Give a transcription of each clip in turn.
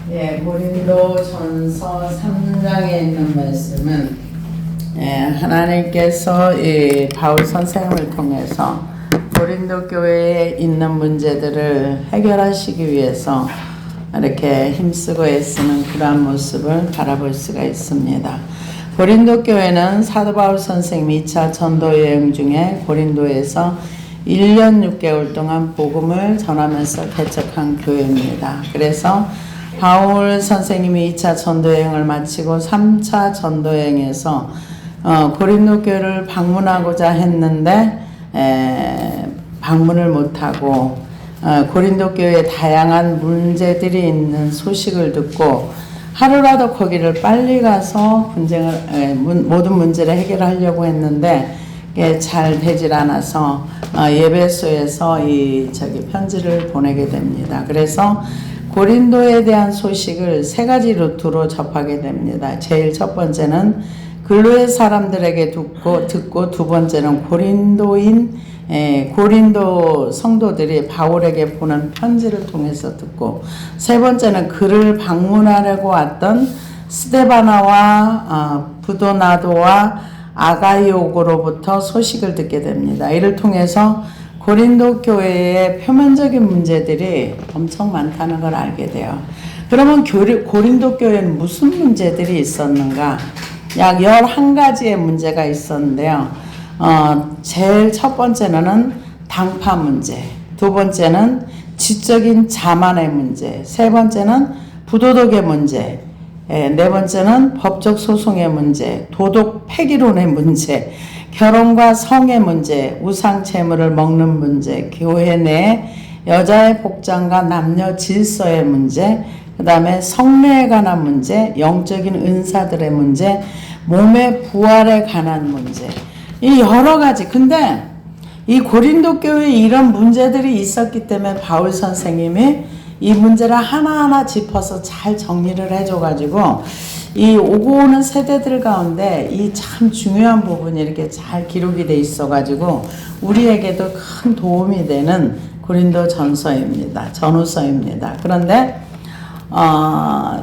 고린도전서 3장에 있는 말씀은 하나님께서 이 바울 선생님을 통해서 고린도 교회에 있는 문제들을 해결하시기 위해서 이렇게 힘쓰고 애쓰는 그러한 모습을 바라볼 수가 있습니다. 고린도 교회는 사도 바울 선생님이 2차 전도 여행 중에 고린도에서 1년 6개월 동안 복음을 전하면서 개척한 교회입니다. 그래서 바울 선생님이 2차 전도여행을 마치고 3차 전도여행에서 고린도 교회를 방문하고자 했는데 방문을 못하고 고린도 교회에 다양한 문제들이 있는 소식을 듣고 하루라도 거기를 빨리 가서 모든 문제를 해결하려고 했는데 잘 되질 않아서 예배소에서 편지를 보내게 됩니다. 그래서 고린도에 대한 소식을 세 가지 루트로 접하게 됩니다. 제일 첫 번째는 근로의 사람들에게 듣고 두 번째는 고린도 성도들이 바울에게 보낸 편지를 통해서 듣고 세 번째는 그를 방문하려고 왔던 스데바나와 부도나도와 아가이오고로부터 소식을 듣게 됩니다. 이를 통해서 고린도 교회의 표면적인 문제들이 엄청 많다는 걸 알게 돼요. 그러면 고린도 교회는 무슨 문제들이 있었는가? 약 11가지의 문제가 있었는데요. 제일 첫 번째는 당파 문제, 두 번째는 지적인 자만의 문제, 세 번째는 부도덕의 문제, 네 번째는 법적 소송의 문제, 도덕 폐기론의 문제, 결혼과 성의 문제, 우상 재물을 먹는 문제, 교회 내 여자의 복장과 남녀 질서의 문제, 그 다음에 성례에 관한 문제, 영적인 은사들의 문제, 몸의 부활에 관한 문제, 이 여러 가지. 근데 이 고린도 교회에 이런 문제들이 있었기 때문에 바울 선생님이 이 문제를 하나하나 짚어서 잘 정리를 해줘가지고 이 오고 오는 세대들 가운데 이 참 중요한 부분이 이렇게 잘 기록이 돼 있어가지고 우리에게도 큰 도움이 되는 고린도 전후서입니다. 그런데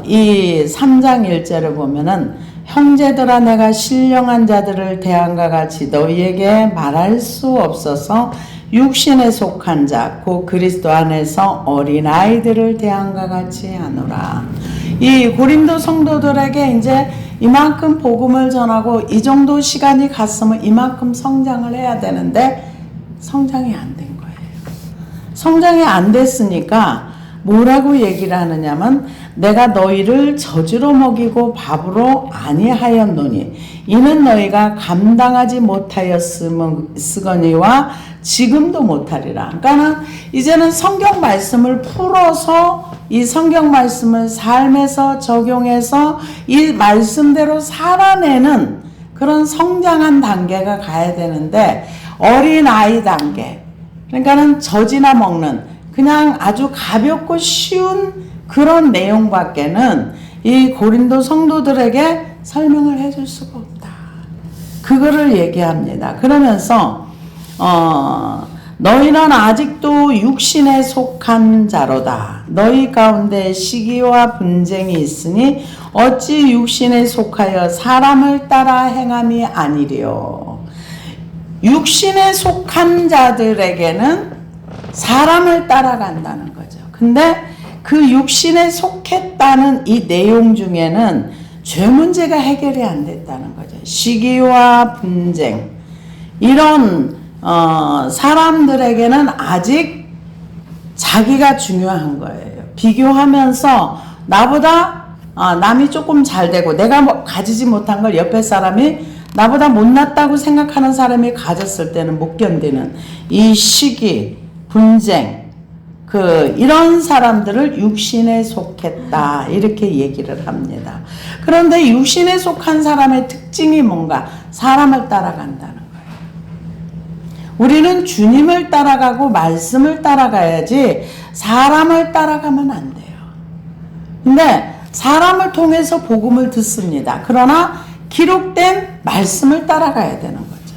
이 3장 1절을 보면은 형제들아 내가 신령한 자들을 대함과 같이 너희에게 말할 수 없어서 육신에 속한 자 곧 그리스도 안에서 어린아이들을 대함과 같이 하노라. 이 고린도 성도들에게 이제 이만큼 복음을 전하고 이 정도 시간이 갔으면 이만큼 성장을 해야 되는데 성장이 안 된 거예요. 성장이 안 됐으니까 뭐라고 얘기를 하느냐면 내가 너희를 저주로 먹이고 밥으로 아니하였노니 이는 너희가 감당하지 못하였으거니와 지금도 못하리라. 그러니까 이제는 성경 말씀을 풀어서 이 성경 말씀을 삶에서 적용해서 이 말씀대로 살아내는 그런 성장한 단계가 가야 되는데 어린아이 단계, 그러니까는 젖이나 먹는 그냥 아주 가볍고 쉬운 그런 내용밖에는 이 고린도 성도들에게 설명을 해줄 수가 없다. 그거를 얘기합니다. 그러면서 너희는 아직도 육신에 속한 자로다. 너희 가운데 시기와 분쟁이 있으니 어찌 육신에 속하여 사람을 따라 행함이 아니리요. 육신에 속한 자들에게는 사람을 따라간다는 거죠. 근데 그 육신에 속했다는 이 내용 중에는 죄 문제가 해결이 안 됐다는 거죠. 시기와 분쟁 이런 사람들에게는 아직 자기가 중요한 거예요. 비교하면서 나보다 남이 조금 잘 되고 내가 가지지 못한 걸 옆에 사람이 나보다 못났다고 생각하는 사람이 가졌을 때는 못 견디는 이 시기, 분쟁, 이런 사람들을 육신에 속했다 이렇게 얘기를 합니다. 그런데 육신에 속한 사람의 특징이 뭔가? 사람을 따라간다는 거예요. 우리는 주님을 따라가고 말씀을 따라가야지 사람을 따라가면 안 돼요. 근데 사람을 통해서 복음을 듣습니다. 그러나 기록된 말씀을 따라가야 되는 거죠.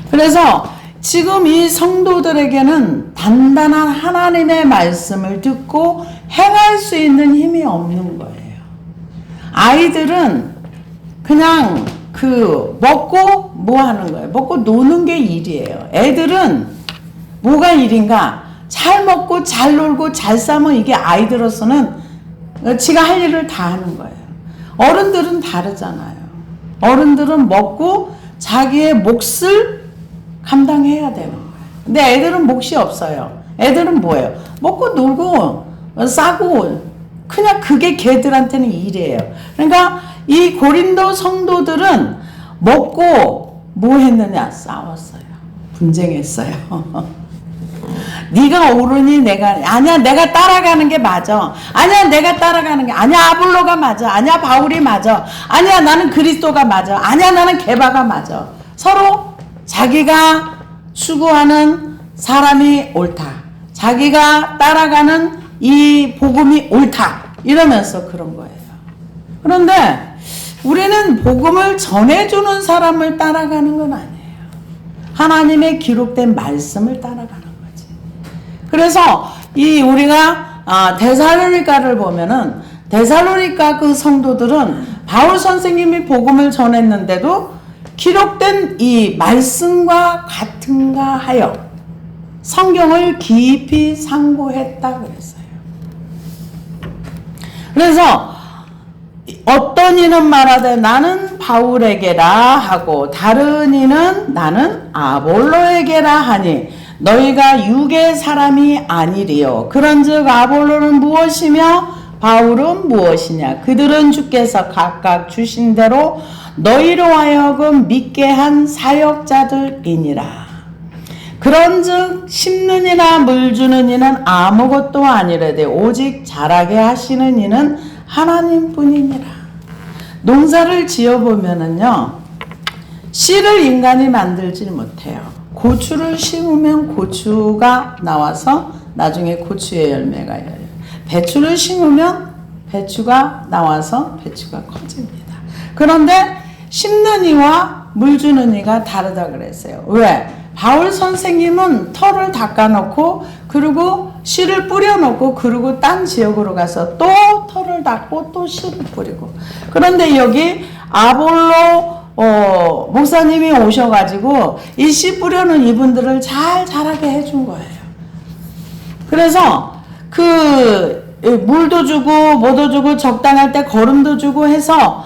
그래서 지금 이 성도들에게는 단단한 하나님의 말씀을 듣고 행할 수 있는 힘이 없는 거예요. 아이들은 그냥 먹고 뭐 하는 거예요? 먹고 노는 게 일이에요. 애들은 뭐가 일인가? 잘 먹고 잘 놀고 잘 싸면 이게 아이들로서는 지가 할 일을 다 하는 거예요. 어른들은 다르잖아요. 어른들은 먹고 자기의 몫을 감당해야 되는 거예요. 근데 애들은 몫이 없어요. 애들은 뭐예요? 먹고 놀고 싸고 그냥 그게 걔들한테는 일이에요. 그러니까 이 고린도 성도들은 먹고 뭐 했느냐? 싸웠어요. 분쟁했어요. 네가 옳으니 아니야 내가 따라가는 게 맞아. 아니야 내가 따라가는 게 아니야 아볼로가 맞아. 아니야 바울이 맞아. 아니야 나는 그리스도가 맞아. 아니야 나는 게바가 맞아. 서로 자기가 추구하는 사람이 옳다. 자기가 따라가는 이 복음이 옳다. 이러면서 그런 거예요. 그런데 우리는 복음을 전해주는 사람을 따라가는 건 아니에요. 하나님의 기록된 말씀을 따라가는 거지. 그래서 우리가 데살로니가를 보면은 데살로니가 그 성도들은 바울 선생님이 복음을 전했는데도 기록된 이 말씀과 같은가 하여 성경을 깊이 상고했다 그랬어요. 그래서 어떤 이는 말하되 나는 바울에게라 하고 다른 이는 나는 아볼로에게라 하니 너희가 육의 사람이 아니리요. 그런즉 아볼로는 무엇이며 바울은 무엇이냐. 그들은 주께서 각각 주신 대로 너희로 하여금 믿게 한 사역자들이니라. 그런즉 심는 이나 물 주는 이는 아무것도 아니라되 오직 자라게 하시는 이는 하나님뿐이니라. 농사를 지어보면은요, 씨를 인간이 만들지 못해요. 고추를 심으면 고추가 나와서 나중에 고추의 열매가 열려요. 배추를 심으면 배추가 나와서 배추가 커집니다. 그런데 심는 이와 물 주는 이가 다르다 그랬어요. 왜? 바울 선생님은 털을 닦아놓고 그리고 씨를 뿌려놓고 그리고 딴 지역으로 가서 또 털을 닦고 또 씨를 뿌리고. 그런데 여기 아볼로 목사님이 오셔가지고 이 씨 뿌려놓은 이분들을 잘 자라게 해준 거예요. 그래서 물도 주고 뭐도 주고 적당할 때 거름도 주고 해서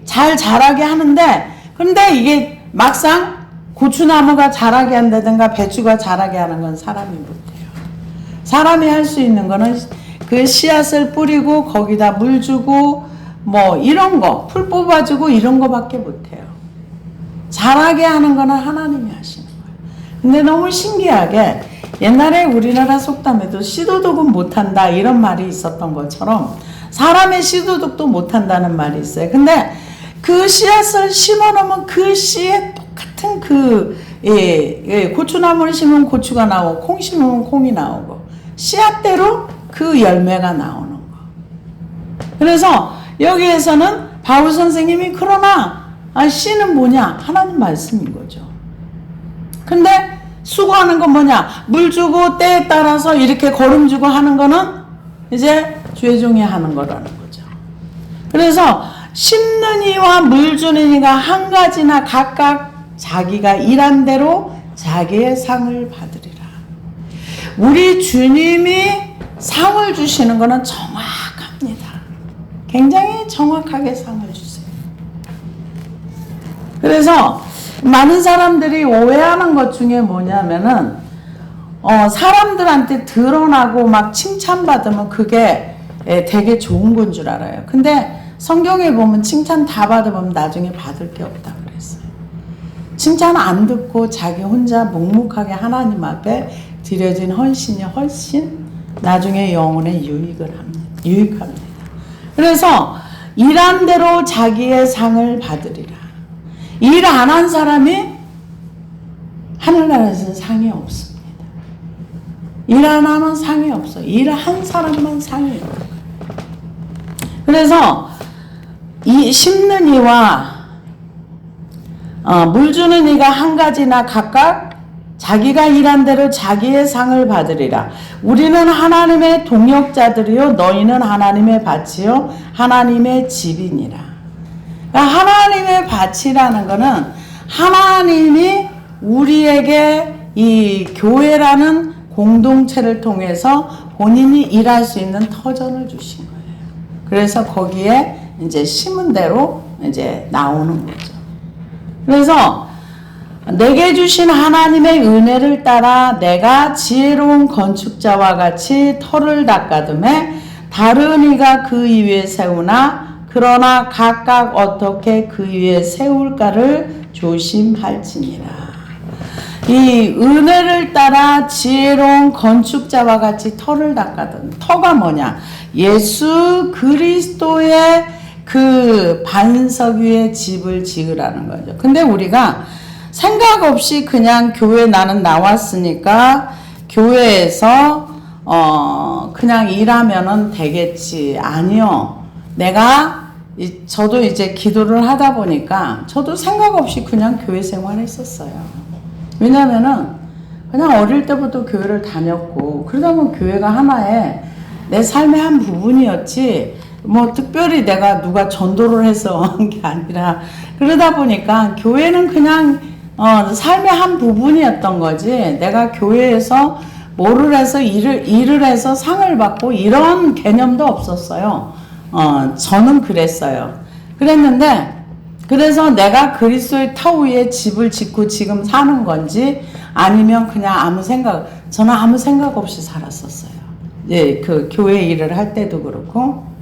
잘 자라게 하는데, 근데 이게 막상 고추나무가 자라게 한다든가 배추가 자라게 하는 건 사람이 못해요. 사람이 할 수 있는 거는 그 씨앗을 뿌리고 거기다 물 주고 뭐 이런 거, 풀 뽑아주고 이런 거밖에 못해요. 자라게 하는 거는 하나님이 하시는 거예요. 근데 너무 신기하게 옛날에 우리나라 속담에도 씨도둑은 못한다 이런 말이 있었던 것처럼 사람의 씨도둑도 못한다는 말이 있어요. 근데 그 씨앗을 심어놓으면 그 씨에 똑같은 고추나무를 심으면 고추가 나오고 콩 심으면 콩이 나오고 씨앗대로 그 열매가 나오는 거. 그래서 여기에서는 바울 선생님이 그러나 씨는 뭐냐? 하나님 말씀인 거죠. 근데 수고하는 건 뭐냐? 물 주고 때에 따라서 이렇게 거름 주고 하는 거는 이제 죄종이 하는 거라는 거죠. 그래서 심는 이와 물 주는 이가 한 가지나 각각 자기가 일한 대로 자기의 상을 받으리라. 우리 주님이 상을 주시는 거는 정확합니다. 굉장히 정확하게 상을 주세요. 그래서 많은 사람들이 오해하는 것 중에 뭐냐면은 사람들한테 드러나고 막 칭찬받으면 그게 되게 좋은 건 줄 알아요. 근데 성경에 보면 칭찬 다 받으면 나중에 받을 게 없다 그랬어요. 칭찬 안 듣고 자기 혼자 묵묵하게 하나님 앞에 드려진 헌신이 훨씬 나중에 영혼에 유익합니다. 그래서 일한 대로 자기의 상을 받으리라. 일 안 한 사람이 하늘나라에서는 상이 없습니다. 일 안 하면 상이 없어. 일을 한 사람만 상이 있는 거예요. 그래서 이 심는 이와 물 주는 이가 한 가지나 각각 자기가 일한 대로 자기의 상을 받으리라. 우리는 하나님의 동역자들이요 너희는 하나님의 밭이요 하나님의 집이니라. 그러니까 하나님의 밭이라는 것은 하나님이 우리에게 이 교회라는 공동체를 통해서 본인이 일할 수 있는 터전을 주신 거예요. 그래서 거기에 이제 심은 대로 이제 나오는 거죠. 그래서 내게 주신 하나님의 은혜를 따라 내가 지혜로운 건축자와 같이 터를 닦아둠에 다른 이가 그 위에 세우나 그러나 각각 어떻게 그 위에 세울까를 조심할지니라. 이 은혜를 따라 지혜로운 건축자와 같이 터를 닦아둠. 터가 뭐냐? 예수 그리스도의 그 반석 위에 집을 지으라는 거죠. 근데 우리가 생각 없이 그냥 교회 나는 나왔으니까 교회에서 그냥 일하면은 되겠지. 아니요. 저도 이제 기도를 하다 보니까 저도 생각 없이 그냥 교회 생활했었어요. 왜냐면은 그냥 어릴 때부터 교회를 다녔고 그러다 보면 교회가 하나의 내 삶의 한 부분이었지 뭐 특별히 내가 누가 전도를 해서 한 게 아니라 그러다 보니까 교회는 그냥 삶의 한 부분이었던 거지 내가 교회에서 뭐를 해서 일을 해서 상을 받고 이런 개념도 없었어요. 저는 그랬어요. 그랬는데 그래서 내가 그리스도의 터 위에 집을 짓고 지금 사는 건지 아니면 그냥 저는 아무 생각 없이 살았었어요. 예, 그 교회 일을 할 때도 그렇고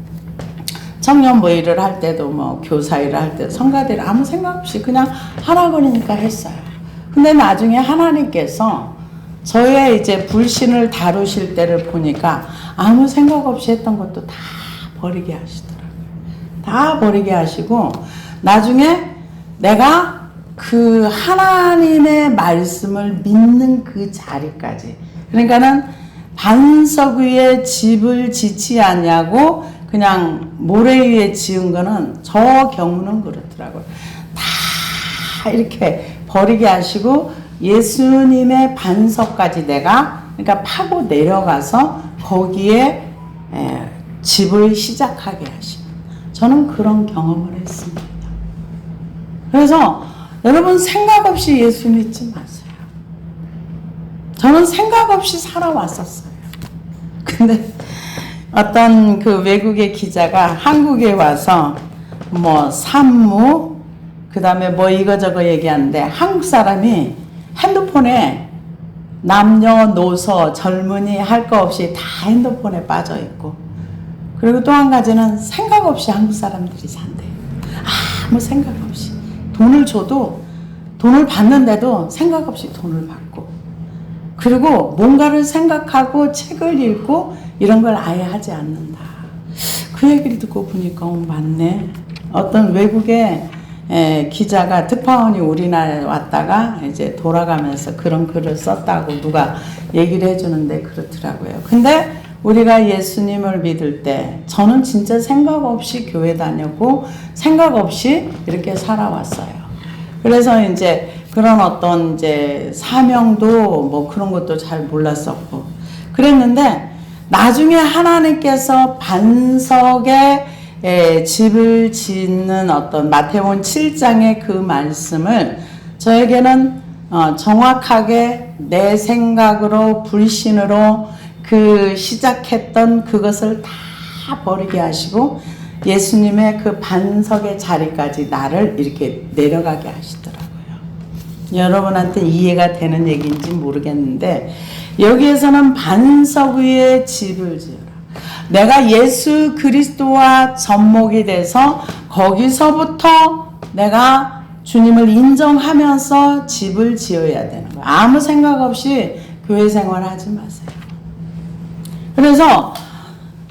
청년부 일을 할 때도 뭐 교사 일을 할 때도 성가대 일을 아무 생각 없이 그냥 하라고 그러니까 했어요. 근데 나중에 하나님께서 저의 이제 불신을 다루실 때를 보니까 아무 생각 없이 했던 것도 다 버리게 하시더라고요. 다 버리게 하시고 나중에 내가 그 하나님의 말씀을 믿는 그 자리까지 그러니까는 반석 위에 집을 짓지 않냐고 그냥 모래 위에 지은 거는 저 경우는 그렇더라고요. 다 이렇게 버리게 하시고 예수님의 반석까지 내가 그러니까 파고 내려가서 거기에 집을 시작하게 하시는 저는 그런 경험을 했습니다. 그래서 여러분 생각 없이 예수 믿지 마세요. 저는 생각 없이 살아왔었어요. 근데 어떤 그 외국의 기자가 한국에 와서 뭐 산무 그 다음에 뭐 이거저거 얘기하는데 한국 사람이 핸드폰에 남녀노소 젊은이 할 거 없이 다 핸드폰에 빠져 있고 그리고 또 한 가지는 생각 없이 한국 사람들이 산대요. 아무 생각 없이 돈을 줘도 돈을 받는데도 생각 없이 돈을 받고 그리고 뭔가를 생각하고 책을 읽고 이런 걸 아예 하지 않는다. 그 얘기를 듣고 보니까 맞네. 어떤 외국의 기자가 특파원이 우리나라에 왔다가 이제 돌아가면서 그런 글을 썼다고 누가 얘기를 해주는데 그렇더라고요. 근데 우리가 예수님을 믿을 때 저는 진짜 생각 없이 교회 다녔고 생각 없이 이렇게 살아왔어요. 그래서 이제 그런 어떤 이제 사명도 뭐 그런 것도 잘 몰랐었고 그랬는데 나중에 하나님께서 반석에 집을 짓는 어떤 마태복음 7장의 그 말씀을 저에게는 정확하게 내 생각으로 불신으로 그 시작했던 그것을 다 버리게 하시고 예수님의 그 반석의 자리까지 나를 이렇게 내려가게 하시더라고요. 여러분한테 이해가 되는 얘기인지 모르겠는데 여기에서는 반석 위에 집을 지어라. 내가 예수 그리스도와 접목이 돼서 거기서부터 내가 주님을 인정하면서 집을 지어야 되는 거예요. 아무 생각 없이 교회 생활하지 마세요. 그래서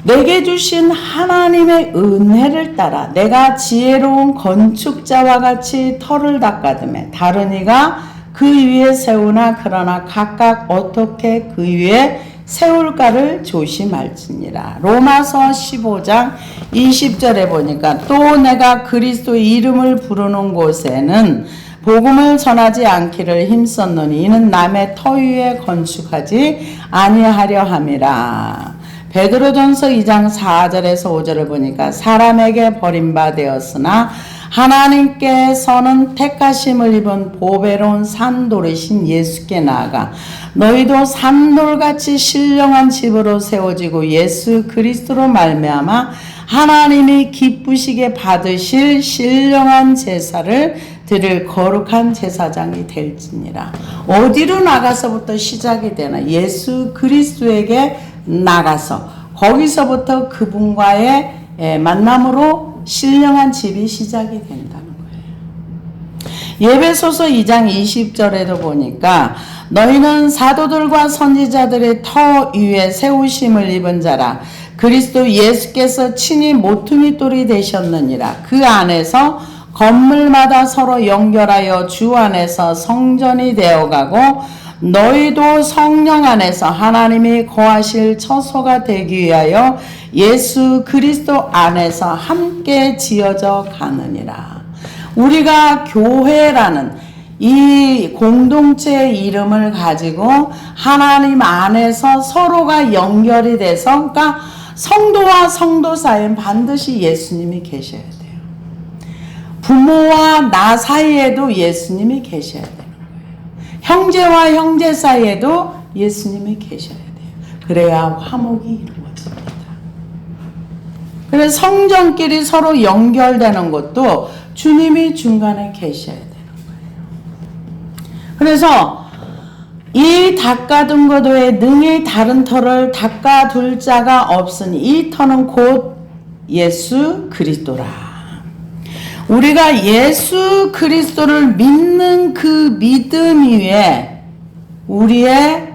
내게 주신 하나님의 은혜를 따라 내가 지혜로운 건축자와 같이 터를 닦아두매 다른 이가 그 위에 세우나 그러나 각각 어떻게 그 위에 세울까를 조심할지니라. 로마서 15장 20절에 보니까 또 내가 그리스도의 이름을 부르는 곳에는 복음을 전하지 않기를 힘썼노니 이는 남의 터 위에 건축하지 아니하려 함이라. 베드로전서 2장 4절에서 5절을 보니까 사람에게 버림받았으나 하나님께서는 택하심을 입은 보배로운 산돌이신 예수께 나아가 너희도 산돌같이 신령한 집으로 세워지고 예수 그리스도로 말미암아 하나님이 기쁘시게 받으실 신령한 제사를 드릴 거룩한 제사장이 될지니라. 어디로 나가서부터 시작이 되나? 예수 그리스도에게 나가서 거기서부터 그분과의 만남으로 신령한 집이 시작이 된다는 거예요. 예배소서 2장 20절에도 보니까 너희는 사도들과 선지자들의 터 위에 세우심을 입은 자라. 그리스도 예수께서 친히 모퉁이 돌이 되셨느니라. 그 안에서 건물마다 서로 연결하여 주 안에서 성전이 되어가고 너희도 성령 안에서 하나님이 거하실 처소가 되기 위하여 예수 그리스도 안에서 함께 지어져 가느니라. 우리가 교회라는 이 공동체의 이름을 가지고 하나님 안에서 서로가 연결이 돼서, 그러니까 성도와 성도 사이엔 반드시 예수님이 계셔야 돼요. 부모와 나 사이에도 예수님이 계셔야 돼요. 형제와 형제 사이에도 예수님이 계셔야 돼요. 그래야 화목이 이루어집니다. 그래서 성전끼리 서로 연결되는 것도 주님이 중간에 계셔야 되는 거예요. 그래서 이 닦아둔 것 외에 능히 다른 터를 닦아둘 자가 없으니 이 터는 곧 예수 그리스도라. 우리가 예수 그리스도를 믿는 그 믿음 위에 우리의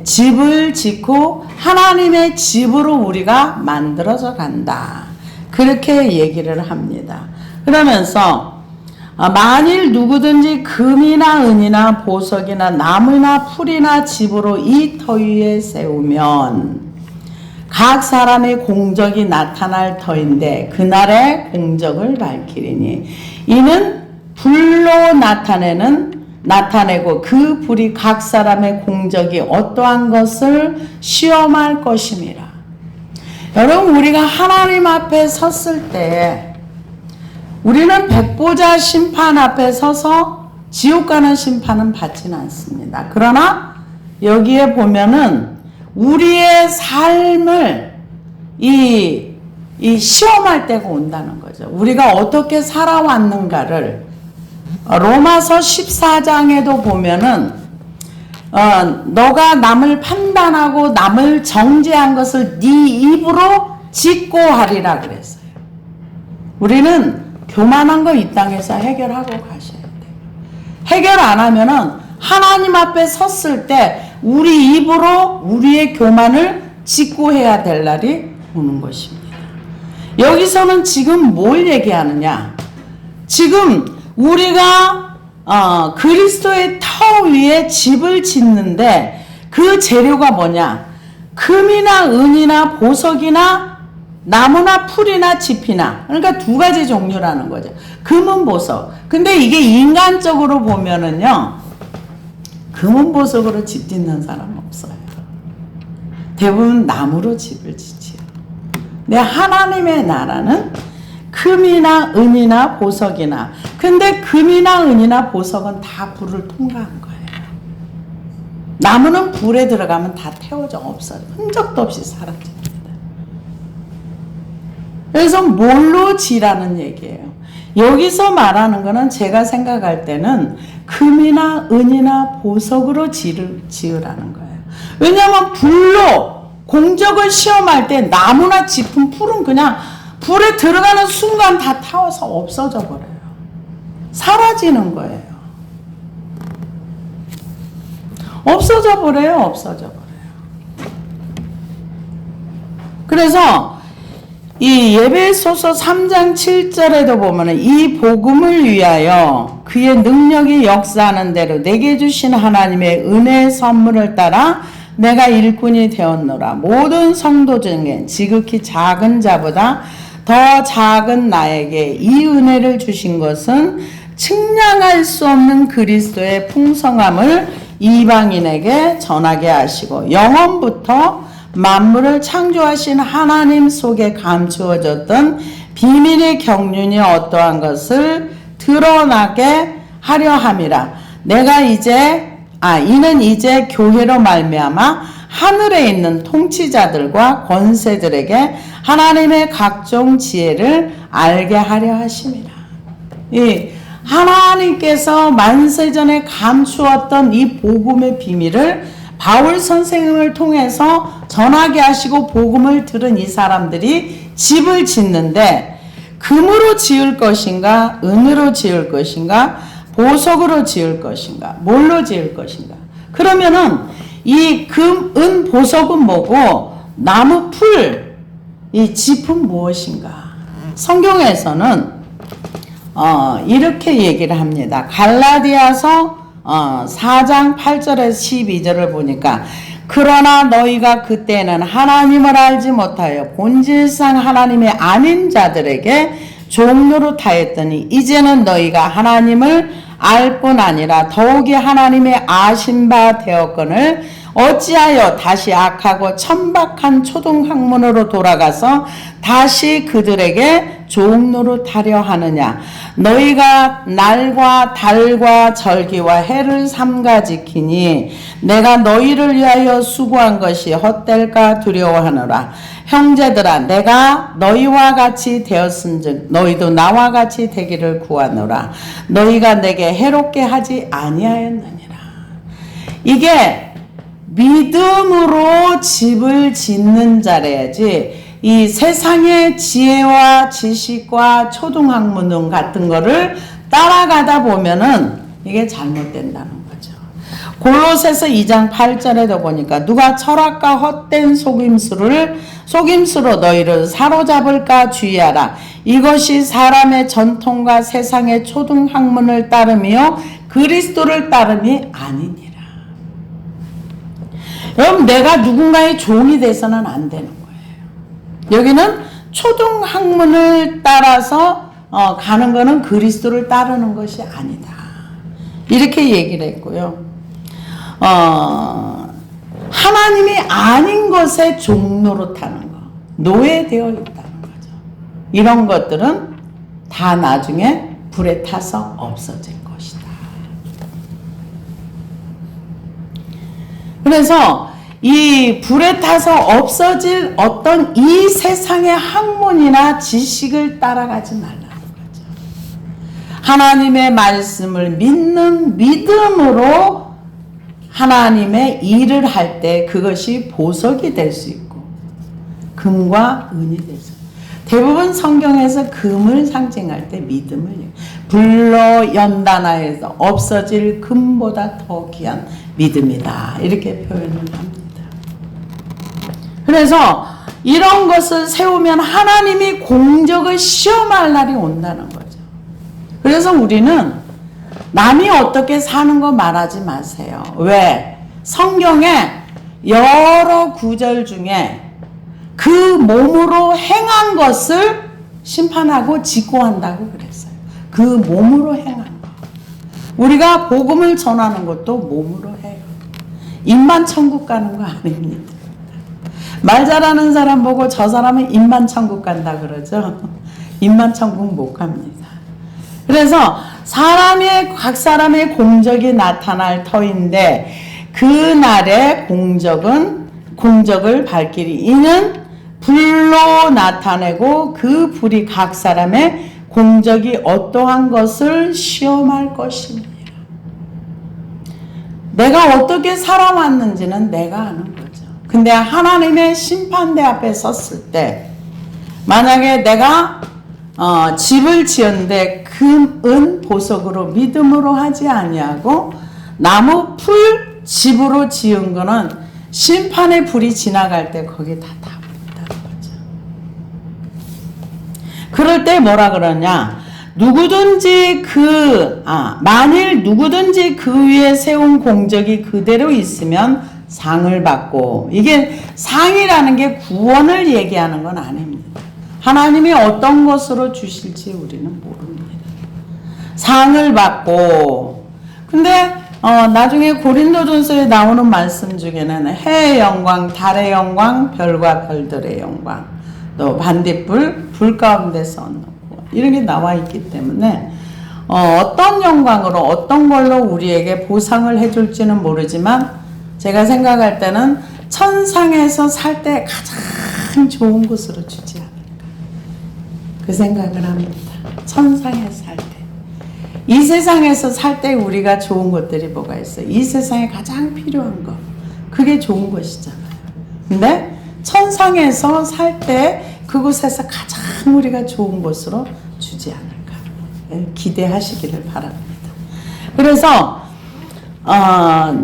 집을 짓고 하나님의 집으로 우리가 만들어져 간다. 그렇게 얘기를 합니다. 그러면서 만일 누구든지 금이나 은이나 보석이나 나무나 풀이나 집으로 이 터 위에 세우면 각 사람의 공적이 나타날 터인데 그날의 공적을 밝히리니 이는 불로 나타내고 그 불이 각 사람의 공적이 어떠한 것을 시험할 것임이라. 여러분, 우리가 하나님 앞에 섰을 때 우리는 백보자 심판 앞에 서서 지옥 가는 심판은 받지는 않습니다. 그러나 여기에 보면은 우리의 삶을 이 시험할 때가 온다는 거죠. 우리가 어떻게 살아왔는가를 로마서 14장에도 보면은 너가 남을 판단하고 남을 정죄한 것을 네 입으로 짓고 하리라 그랬어요. 우리는 교만한 거 이 땅에서 해결하고 가셔야 돼요. 해결 안 하면은 하나님 앞에 섰을 때 우리 입으로 우리의 교만을 짓고 해야 될 날이 오는 것입니다. 여기서는 지금 뭘 얘기하느냐? 지금 우리가 그리스도의 터 위에 집을 짓는데 그 재료가 뭐냐? 금이나 은이나 보석이나 나무나 풀이나 짚이나, 그러니까 두 가지 종류라는 거죠. 금은 보석. 근데 이게 인간적으로 보면은요, 금은 보석으로 집 짓는 사람 없어요. 대부분 나무로 집을 짓지요. 근데 하나님의 나라는 금이나 은이나 보석이나, 근데 금이나 은이나 보석은 다 불을 통과한 거예요. 나무는 불에 들어가면 다 태워져 없어요. 흔적도 없이 사라집니다. 그래서 뭘로 지라는 얘기예요. 여기서 말하는 거는 제가 생각할 때는 금이나 은이나 보석으로 지으라는 거예요. 왜냐하면 불로 공적을 시험할 때 나무나 짚은 풀은 그냥 불에 들어가는 순간 다 타워서 없어져 버려요. 사라지는 거예요. 없어져 버려요. 그래서 이 예배소서 3장 7절에도 보면은 이 복음을 위하여 그의 능력이 역사하는 대로 내게 주신 하나님의 은혜의 선물을 따라 내가 일꾼이 되었노라. 모든 성도 중에 지극히 작은 자보다 더 작은 나에게 이 은혜를 주신 것은 측량할 수 없는 그리스도의 풍성함을 이방인에게 전하게 하시고 영원부터 만물을 창조하신 하나님 속에 감추어졌던 비밀의 경륜이 어떠한 것을 드러나게 하려 함이라. 이는 이제 교회로 말미암아 하늘에 있는 통치자들과 권세들에게 하나님의 각종 지혜를 알게 하려 하심이라. 이 하나님께서 만세전에 감추었던 이 복음의 비밀을 바울 선생님을 통해서 전하게 하시고 복음을 들은 이 사람들이 집을 짓는데 금으로 지을 것인가, 은으로 지을 것인가, 보석으로 지을 것인가, 뭘로 지을 것인가. 그러면은 이 금, 은, 보석은 뭐고 나무, 풀, 이 짚은 무엇인가. 성경에서는 이렇게 얘기를 합니다. 갈라디아서 4장 8절에서 12절을 보니까 그러나 너희가 그때는 하나님을 알지 못하여 본질상 하나님의 아닌 자들에게 종노릇하였더니 이제는 너희가 하나님을 알 뿐 아니라 더욱이 하나님의 아신 바 되었거늘 어찌하여 다시 악하고 천박한 초등학문으로 돌아가서 다시 그들에게 종노릇하려 하느냐. 너희가 날과 달과 절기와 해를 삼가 지키니 내가 너희를 위하여 수고한 것이 헛될까 두려워하노라. 형제들아 내가 너희와 같이 되었은즉 너희도 나와 같이 되기를 구하노라. 너희가 내게 해롭게 하지 아니하였느니라. 이게 믿음으로 집을 짓는 자래야지 이 세상의 지혜와 지식과 초등학문 같은 거를 따라가다 보면은 이게 잘못된다는 거죠. 골로새서 2장 8절에도 보니까 누가 철학과 헛된 속임수로 너희를 사로잡을까 주의하라. 이것이 사람의 전통과 세상의 초등학문을 따르며 그리스도를 따름이 아니니라. 여러분 내가 누군가의 종이 돼서는 안 되는 거예요. 여기는 초등학문을 따라서 가는 거는 그리스도를 따르는 것이 아니다. 이렇게 얘기를 했고요. 하나님이 아닌 것에 종노릇하는 거, 노예되어 있다는 거죠. 이런 것들은 다 나중에 불에 타서 없어질 것이다. 그래서 이 불에 타서 없어질 어떤 이 세상의 학문이나 지식을 따라가지 말라는 거죠. 하나님의 말씀을 믿는 믿음으로 하나님의 일을 할 때 그것이 보석이 될 수 있고 금과 은이 될 수 있고 대부분 성경에서 금을 상징할 때 믿음을 불로 연단하여서 없어질 금보다 더 귀한 믿음이다. 이렇게 표현을 합니다. 그래서 이런 것을 세우면 하나님이 공적을 시험할 날이 온다는 거죠. 그래서 우리는 남이 어떻게 사는 거 말하지 마세요. 왜? 성경에 여러 구절 중에 그 몸으로 행한 것을 심판하고 직고한다고 그랬어요. 그 몸으로 행한 거. 우리가 복음을 전하는 것도 몸으로 해요. 입만 천국 가는 거 아닙니다. 말 잘하는 사람 보고 저 사람은 입만 천국 간다 그러죠. 입만 천국 못 갑니다. 그래서 각 사람의 공적이 나타날 터인데 그날의 공적을 밝히리. 이는 불로 나타내고 그 불이 각 사람의 공적이 어떠한 것을 시험할 것입니다. 내가 어떻게 살아왔는지는 내가 아는 거죠. 근데 하나님의 심판대 앞에 섰을 때 만약에 내가 집을 지었는데 금, 은, 보석으로 믿음으로 하지 아니하고 나무, 풀, 집으로 지은 거는 심판의 불이 지나갈 때 거기 다 타버린다는 거죠. 그럴 때 뭐라 그러냐? 만일 누구든지 그 위에 세운 공적이 그대로 있으면 상을 받고, 이게 상이라는 게 구원을 얘기하는 건 아닙니다. 하나님이 어떤 것으로 주실지 우리는 모릅니다. 상을 받고, 근데 나중에 고린도전서에 나오는 말씀 중에는 해의 영광, 달의 영광, 별과 별들의 영광, 또 반딧불, 불 가운데서 얻는 구원, 이런 게 나와 있기 때문에 어떤 영광으로 어떤 걸로 우리에게 보상을 해줄지는 모르지만 제가 생각할 때는 천상에서 살 때 가장 좋은 곳으로 주지 않을까, 그 생각을 합니다. 천상에서 살 때. 이 세상에서 살 때 우리가 좋은 것들이 뭐가 있어요? 이 세상에 가장 필요한 거, 그게 좋은 것이잖아요. 근데 천상에서 살 때 그곳에서 가장 우리가 좋은 곳으로 주지 않을까, 기대하시기를 바랍니다. 그래서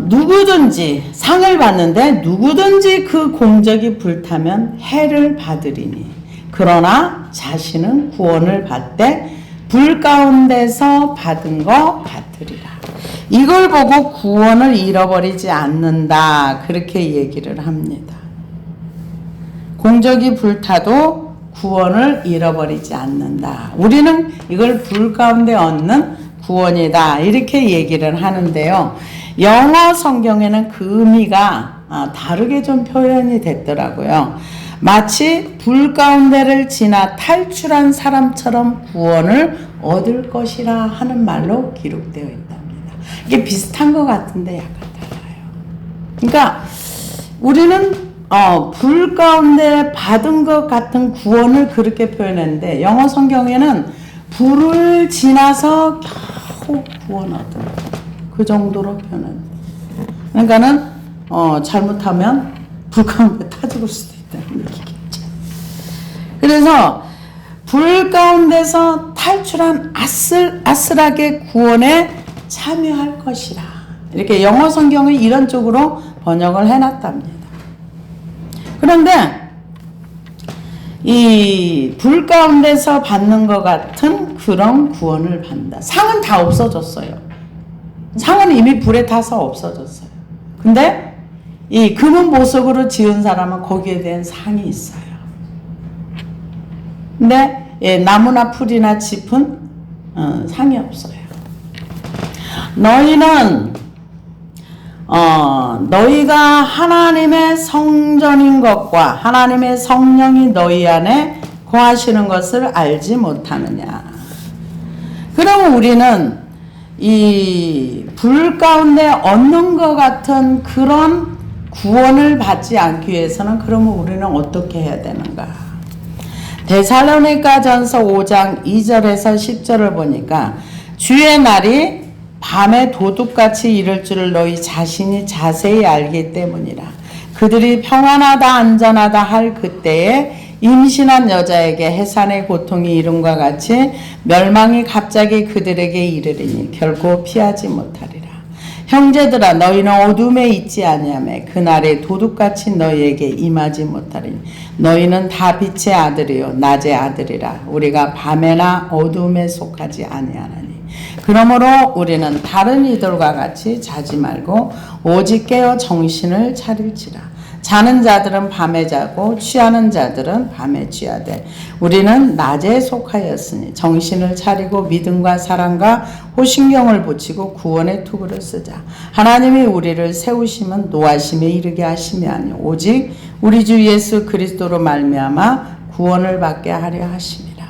누구든지 상을 받는데 누구든지 그 공적이 불타면 해를 받으리니 그러나 자신은 구원을 받되 불 가운데서 받은 것 같으리라. 이걸 보고 구원을 잃어버리지 않는다, 그렇게 얘기를 합니다. 공적이 불타도 구원을 잃어버리지 않는다. 우리는 이걸 불 가운데 얻는 구원이다, 이렇게 얘기를 하는데요. 영어 성경에는 그 의미가 다르게 좀 표현이 됐더라고요. 마치 불 가운데를 지나 탈출한 사람처럼 구원을 얻을 것이라 하는 말로 기록되어 있답니다. 이게 비슷한 것 같은데 약간 달라요. 그러니까 우리는 불 가운데 받은 것 같은 구원을 그렇게 표현했는데 영어 성경에는 불을 지나서 겨우 구원 얻은 그 정도로 표현합니다. 그러니까는 잘못하면 불 가운데 타 죽을 수도 있다는 얘기겠죠. 그래서 불 가운데서 탈출한 아슬아슬하게 구원에 참여할 것이라, 이렇게 영어 성경을 이런 쪽으로 번역을 해놨답니다. 그런데 이 불 가운데서 받는 것 같은 그런 구원을 받는다. 상은 다 없어졌어요. 상은 이미 불에 타서 없어졌어요. 근데 이 금은 보석으로 지은 사람은 거기에 대한 상이 있어요. 근데 나무나 풀이나 짚은 상이 없어요. 너희는 너희가 하나님의 성전인 것과 하나님의 성령이 너희 안에 거하시는 것을 알지 못하느냐. 그럼 우리는 이 불 가운데 얻는 것 같은 그런 구원을 받지 않기 위해서는 그러면 우리는 어떻게 해야 되는가? 데살로니가전서 5장 2절에서 10절을 보니까 주의 날이 밤에 도둑같이 이를 줄을 너희 자신이 자세히 알기 때문이라. 그들이 평안하다 안전하다 할 그때에 임신한 여자에게 해산의 고통이 이름과 같이 멸망이 갑자기 그들에게 이르리니 결코 피하지 못하리라. 형제들아 너희는 어둠에 있지 아니하며 그날에 도둑같이 너희에게 임하지 못하리니 너희는 다 빛의 아들이요 낮의 아들이라. 우리가 밤에나 어둠에 속하지 아니하나니 그러므로 우리는 다른 이들과 같이 자지 말고 오직 깨어 정신을 차릴지라. 자는 자들은 밤에 자고 취하는 자들은 밤에 취하되 우리는 낮에 속하였으니 정신을 차리고 믿음과 사랑과 호신경을 붙이고 구원의 투구를 쓰자. 하나님이 우리를 세우심은 노하심에 이르게 하심이 아니요 오직 우리 주 예수 그리스도로 말미암아 구원을 받게 하려 하심이라.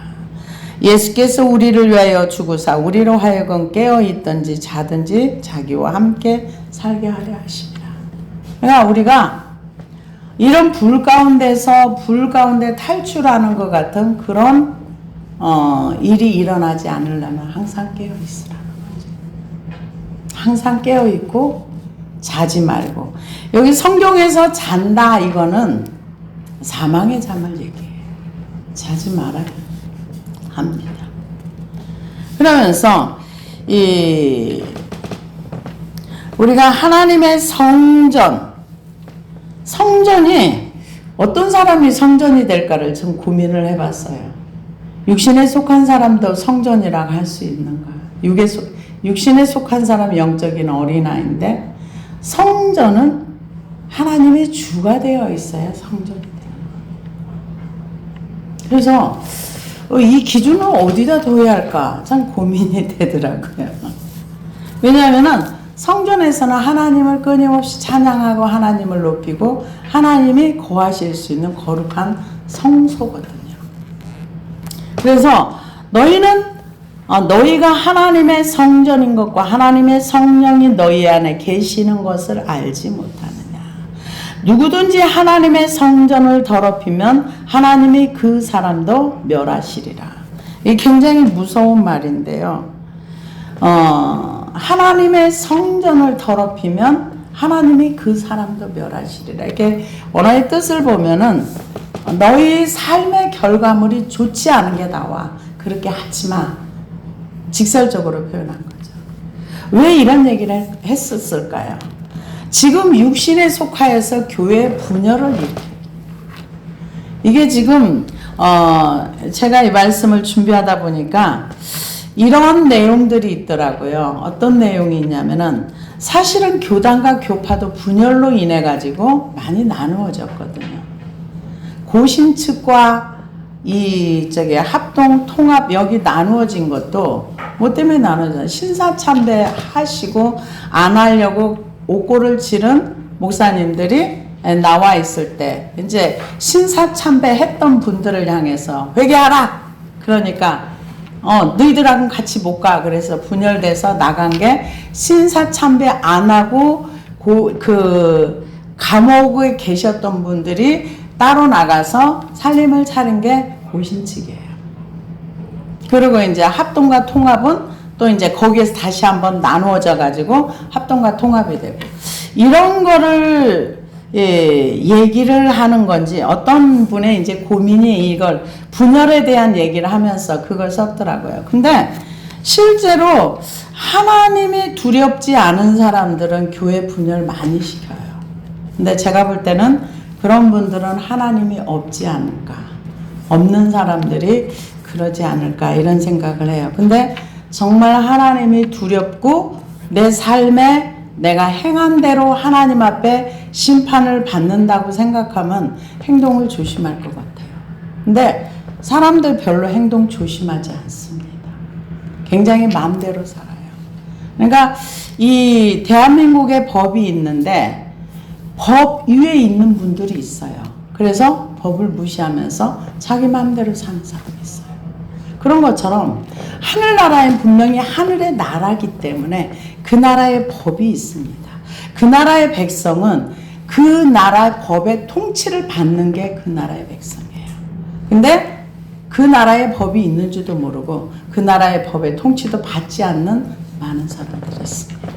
예수께서 우리를 위하여 죽으사 우리로 하여금 깨어 있든지 자든지 자기와 함께 살게 하려 하심이라. 그러니까 우리가 이런 불 가운데서 불 가운데 탈출하는 것 같은 그런 일이 일어나지 않으려면 항상 깨어 있으라는 거죠. 항상 깨어 있고 자지 말고. 여기 성경에서 잔다 이거는 사망의 잠을 얘기해요. 자지 말아야 합니다. 그러면서 우리가 하나님의 성전이 어떤 사람이 성전이 될까를 좀 고민을 해봤어요. 육신에 속한 사람도 성전이라고 할 수 있는가? 육신에 속한 사람이 영적인 어린아이인데 성전은 하나님의 주가 되어 있어야 성전이 되는 거예요. 그래서 이 기준을 어디다 둬야 할까? 참 고민이 되더라고요. 왜냐하면은 성전에서는 하나님을 끊임없이 찬양하고 하나님을 높이고 하나님이 거하실 수 있는 거룩한 성소거든요. 그래서 너희가 하나님의 성전인 것과 하나님의 성령이 너희 안에 계시는 것을 알지 못하느냐. 누구든지 하나님의 성전을 더럽히면 하나님이 그 사람도 멸하시리라. 이게 굉장히 무서운 말인데요. 하나님의 성전을 더럽히면 하나님이 그 사람도 멸하시리라. 이렇게 원어의 뜻을 보면은 너희 삶의 결과물이 좋지 않은 게 나와. 그렇게 하지 마. 직설적으로 표현한 거죠. 왜 이런 얘기를 했었을까요? 지금 육신에 속하여서 교회 분열을 일으켜요. 이게 지금 제가 이 말씀을 준비하다 보니까 이런 내용들이 있더라고요. 어떤 내용이 있냐면은 사실은 교단과 교파도 분열로 인해 가지고 많이 나누어졌거든요. 고신 측과 합동 통합 여기 나누어진 것도 뭐 때문에 나누어졌어요? 신사참배 하시고 안 하려고 옥고를 치른 목사님들이 나와 있을 때 이제 신사참배 했던 분들을 향해서 회개하라. 그러니까 너희들하고는 같이 못 가. 그래서 분열돼서 나간 게 신사참배 안 하고 그 감옥에 계셨던 분들이 따로 나가서 살림을 차린 게 고신측이에요. 그리고 이제 합동과 통합은 또 이제 거기에서 다시 한번 나누어져 가지고 합동과 통합이 되고 이런 거를 얘기를 하는 건지 어떤 분의 이제 고민이 이걸 분열에 대한 얘기를 하면서 그걸 썼더라고요. 근데 실제로 하나님이 두렵지 않은 사람들은 교회 분열 많이 시켜요. 근데 제가 볼 때는 그런 분들은 하나님이 없지 않을까. 없는 사람들이 그러지 않을까 이런 생각을 해요. 근데 정말 하나님이 두렵고 내 삶에 내가 행한 대로 하나님 앞에 심판을 받는다고 생각하면 행동을 조심할 것 같아요. 근데 사람들 별로 행동 조심하지 않습니다. 굉장히 마음대로 살아요. 그러니까 이 대한민국에 법이 있는데 법 위에 있는 분들이 있어요. 그래서 법을 무시하면서 자기 마음대로 사는 사람이 있어요. 그런 것처럼 하늘나라엔 분명히 하늘의 나라기 때문에 그 나라의 법이 있습니다. 그 나라의 백성은 그 나라의 법의 통치를 받는 게 그 나라의 백성이에요. 근데 그 나라의 법이 있는지도 모르고 그 나라의 법의 통치도 받지 않는 많은 사람들이 있습니다.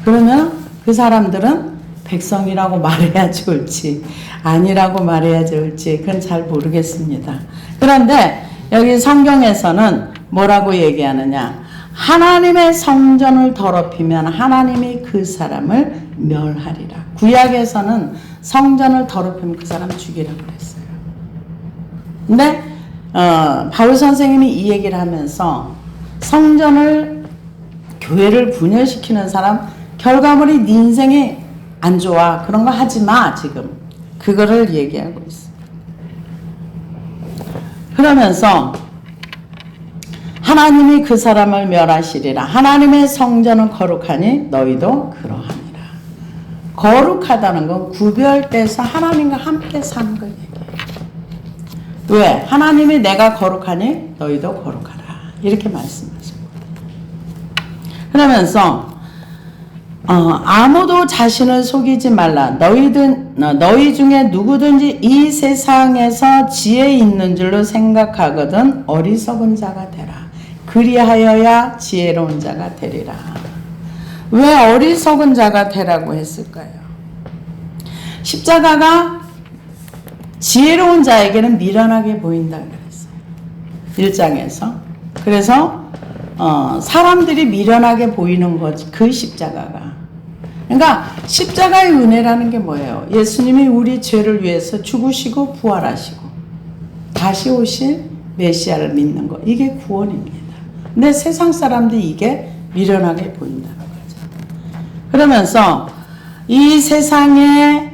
그러면 그 사람들은 백성이라고 말해야 좋을지 아니라고 말해야 좋을지 그건 잘 모르겠습니다. 그런데 여기 성경에서는 뭐라고 얘기하느냐? 하나님의 성전을 더럽히면 하나님이 그 사람을 멸하리라. 구약에서는 성전을 더럽히면 그 사람 죽이라고 그랬어요. 근데 바울 선생님이 이 얘기를 하면서 성전을 교회를 분열시키는 사람 결과물이 네 인생에 안 좋아. 그런 거 하지 마. 지금 그거를 얘기하고 있어. 그러면서 하나님이 그 사람을 멸하시리라. 하나님의 성전은 거룩하니 너희도 그러하니라. 거룩하다는 건 구별돼서 하나님과 함께 사는 걸 얘기해요. 왜? 하나님이 내가 거룩하니 너희도 거룩하라. 이렇게 말씀하신 거예요. 그러면서 아무도 자신을 속이지 말라. 너희 중에 누구든지 이 세상에서 지혜 있는 줄로 생각하거든 어리석은 자가 되라. 그리하여야 지혜로운 자가 되리라. 왜 어리석은 자가 되라고 했을까요? 십자가가 지혜로운 자에게는 미련하게 보인다 그랬어요. 1장에서. 그래서 사람들이 미련하게 보이는 거지. 그 십자가가. 그러니까 십자가의 은혜라는 게 뭐예요? 예수님이 우리 죄를 위해서 죽으시고 부활하시고 다시 오실 메시아를 믿는 거. 이게 구원입니다. 근데 세상 사람들이 이게 미련하게 보인다는 거죠. 그러면서 이 세상에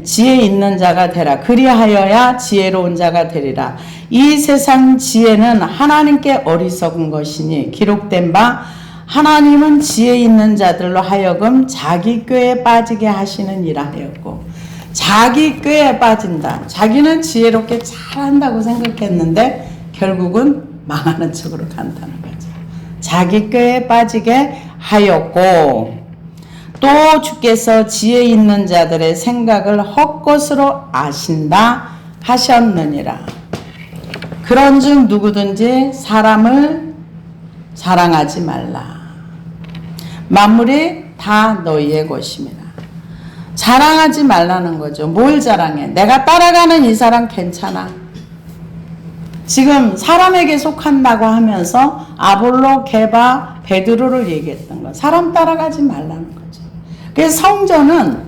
지혜 있는 자가 되라. 그리하여야 지혜로운 자가 되리라. 이 세상 지혜는 하나님께 어리석은 것이니 기록된 바 하나님은 지혜 있는 자들로 하여금 자기 꾀에 빠지게 하시느니라 하였고, 자기 꾀에 빠진다. 자기는 지혜롭게 잘한다고 생각했는데 결국은 망하는 쪽으로 간다는 거죠. 자기 꾀에 빠지게 하였고, 또 주께서 지혜 있는 자들의 생각을 헛것으로 아신다 하셨느니라. 그런즉 누구든지 사람을 자랑하지 말라. 만물이 다 너희의 것입니다. 자랑하지 말라는 거죠. 뭘 자랑해? 내가 따라가는 이 사람 괜찮아. 지금 사람에게 속한다고 하면서 아볼로, 게바, 베드로를 얘기했던 거. 사람 따라가지 말라는 거죠. 그래서 성전은,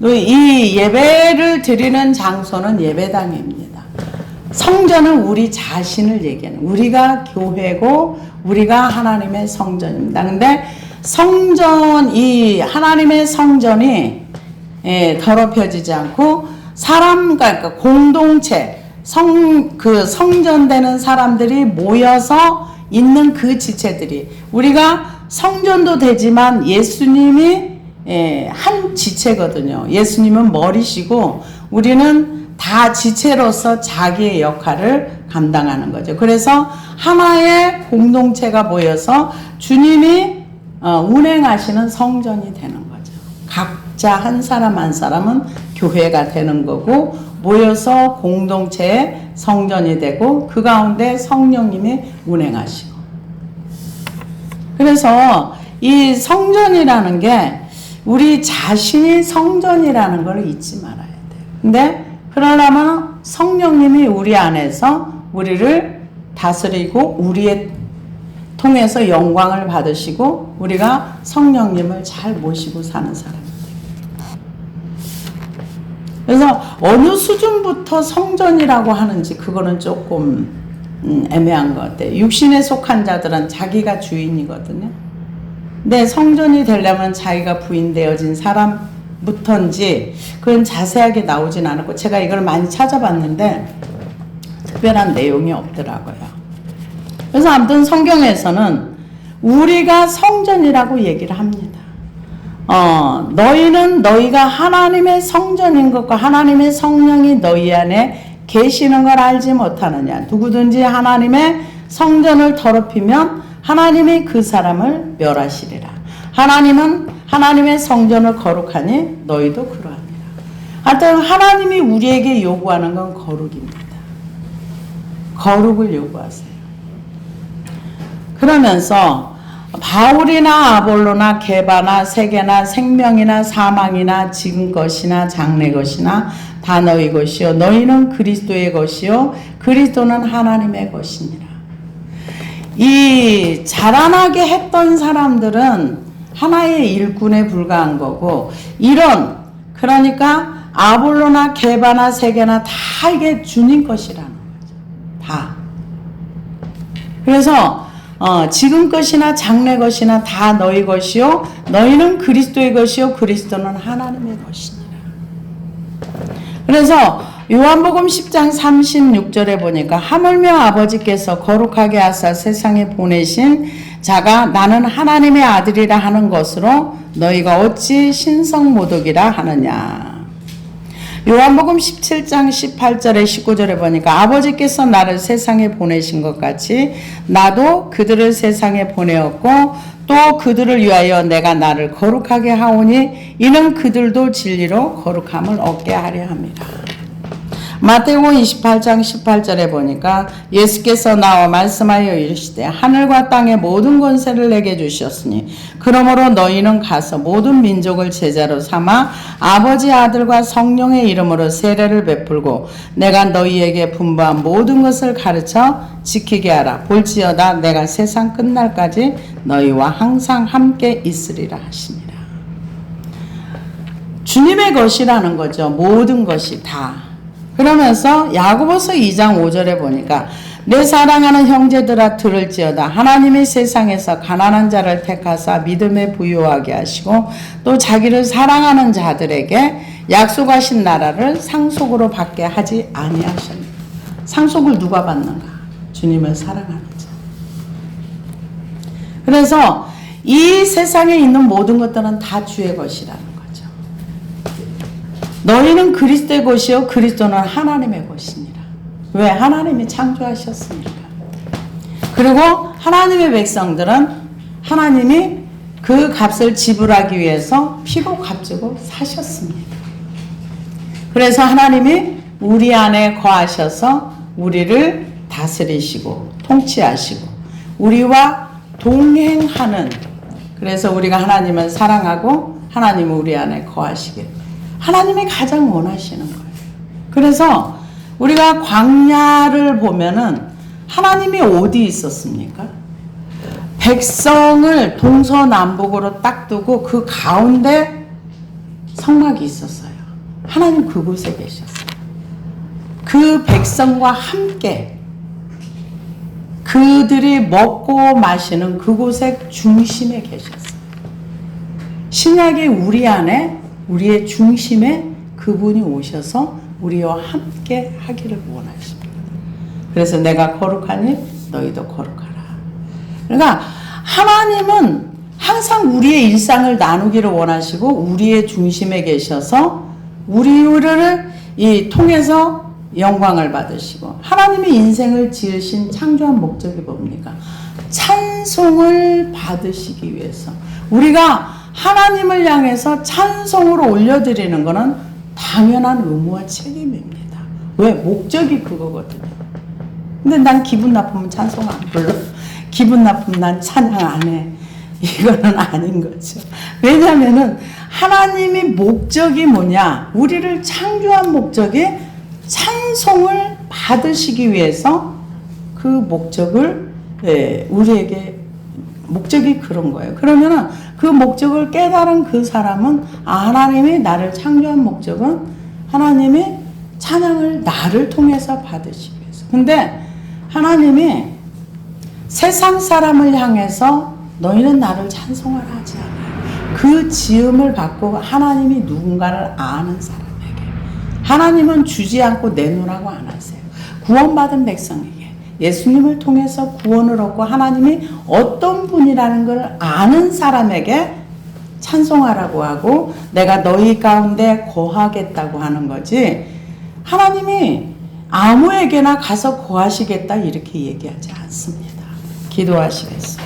이 예배를 드리는 장소는 예배당입니다. 성전은 우리 자신을 얘기하는, 우리가 교회고 우리가 하나님의 성전입니다. 근데 성전, 이 하나님의 성전이 더럽혀지지 않고 그러니까 공동체, 성전되는 사람들이 모여서 있는 그 지체들이, 우리가 성전도 되지만 예수님이 한 지체거든요. 예수님은 머리시고 우리는 다 지체로서 자기의 역할을 감당하는 거죠. 그래서 하나의 공동체가 모여서 주님이 운행하시는 성전이 되는 거죠. 각자 한 사람 한 사람은 교회가 되는 거고, 모여서 공동체의 성전이 되고 그 가운데 성령님이 운행하시고. 그래서 이 성전이라는 게 우리 자신이 성전이라는 걸 잊지 말아야 돼요. 근데 그러려면 성령님이 우리 안에서 우리를 다스리고 우리의 통해서 영광을 받으시고 우리가 성령님을 잘 모시고 사는 사람입니다. 그래서 어느 수준부터 성전이라고 하는지 그거는 조금 애매한 것 같아요. 육신에 속한 자들은 자기가 주인이거든요. 근데 성전이 되려면 자기가 부인되어진 사람부터인지 그건 자세하게 나오진 않았고, 제가 이걸 많이 찾아봤는데 특별한 내용이 없더라고요. 그래서 아무튼 성경에서는 우리가 성전이라고 얘기를 합니다. 너희는 너희가 하나님의 성전인 것과 하나님의 성령이 너희 안에 계시는 걸 알지 못하느냐. 누구든지 하나님의 성전을 더럽히면 하나님이 그 사람을 멸하시리라. 하나님은 하나님의 성전을 거룩하니 너희도 그러하니라. 하여튼 하나님이 우리에게 요구하는 건 거룩입니다. 거룩을 요구하세요. 그러면서 바울이나 아볼로나 게바나 세계나 생명이나 사망이나 지금 것이나 장래 것이나 다 너희 것이요 너희는 그리스도의 것이요 그리스도는 하나님의 것이니라. 이 자라나게 했던 사람들은 하나의 일꾼에 불과한 거고, 그러니까 아볼로나 게바나 세계나 다 이게 주님 것이라는 거죠. 다. 그래서 지금 것이나 장래 것이나 다 너희 것이요 너희는 그리스도의 것이요 그리스도는 하나님의 것이니라. 그래서 요한복음 10장 36절에 보니까 하물며 아버지께서 거룩하게 하사 세상에 보내신 자가 나는 하나님의 아들이라 하는 것으로 너희가 어찌 신성모독이라 하느냐. 요한복음 17장 18절에 19절에 보니까 아버지께서 나를 세상에 보내신 것 같이 나도 그들을 세상에 보내었고 또 그들을 위하여 내가 나를 거룩하게 하오니 이는 그들도 진리로 거룩함을 얻게 하려 함이라. 마태복음 28장 18절에 보니까 예수께서 나와 말씀하여 이르시되 하늘과 땅의 모든 권세를 내게 주셨으니 그러므로 너희는 가서 모든 민족을 제자로 삼아 아버지 아들과 성령의 이름으로 세례를 베풀고 내가 너희에게 분부한 모든 것을 가르쳐 지키게 하라. 볼지어다 내가 세상 끝날까지 너희와 항상 함께 있으리라 하시니라. 주님의 것이라는 거죠. 모든 것이 다. 그러면서 야고보서 2장 5절에 보니까 내 사랑하는 형제들아 들을지어다. 하나님이 세상에서 가난한 자를 택하사 믿음에 부유하게 하시고 또 자기를 사랑하는 자들에게 약속하신 나라를 상속으로 받게 하지 아니하셨느냐. 상속을 누가 받는가? 주님을 사랑하는 자. 그래서 이 세상에 있는 모든 것들은 다 주의 것이라는 거죠. 너희는 그리스도의 것이요 그리스도는 하나님의 것이니라. 왜? 하나님이 창조하셨으니까. 그리고 하나님의 백성들은 하나님이 그 값을 지불하기 위해서 피로 값주고 사셨습니다. 그래서 하나님이 우리 안에 거하셔서 우리를 다스리시고 통치하시고 우리와 동행하는, 그래서 우리가 하나님을 사랑하고 하나님은 우리 안에 거하시길 하나님이 가장 원하시는 거예요. 그래서 우리가 광야를 보면은 하나님이 어디 있었습니까? 백성을 동서남북으로 딱 두고 그 가운데 성막이 있었어요. 하나님 그곳에 계셨어요. 그 백성과 함께 그들이 먹고 마시는 그곳의 중심에 계셨어요. 신약의 우리 안에 우리의 중심에 그분이 오셔서 우리와 함께 하기를 원하십니다. 그래서 내가 거룩하니 너희도 거룩하라. 그러니까 하나님은 항상 우리의 일상을 나누기를 원하시고 우리의 중심에 계셔서 우리를 통해서 영광을 받으시고, 하나님의 인생을 지으신 창조한 목적이 뭡니까? 찬송을 받으시기 위해서. 우리가 하나님을 향해서 찬송으로 올려드리는 것은 당연한 의무와 책임입니다. 왜? 목적이 그거거든요. 근데 난 기분 나쁘면 찬송 안 불러. 기분 나쁘면 난 찬양 안 해. 이거는 아닌 거죠. 왜냐하면은 하나님의 목적이 뭐냐? 우리를 창조한 목적이 찬송을 받으시기 위해서 그 목적을 우리에게 목적이 그런 거예요. 그러면은 그 목적을 깨달은 그 사람은 하나님이 나를 창조한 목적은 하나님이 찬양을 나를 통해서 받으시기 위해서. 근데 하나님이 세상 사람을 향해서 너희는 나를 찬송하라 하지 않아요. 그 지음을 받고 하나님이 누군가를 아는 사람에게 하나님은 주지 않고 내놓으라고 안 하세요. 구원받은 백성에게 예수님을 통해서 구원을 얻고 하나님이 어떤 분이라는 걸 아는 사람에게 찬송하라고 하고 내가 너희 가운데 거하겠다고 하는 거지, 하나님이 아무에게나 가서 거하시겠다 이렇게 얘기하지 않습니다. 기도하시겠습니다.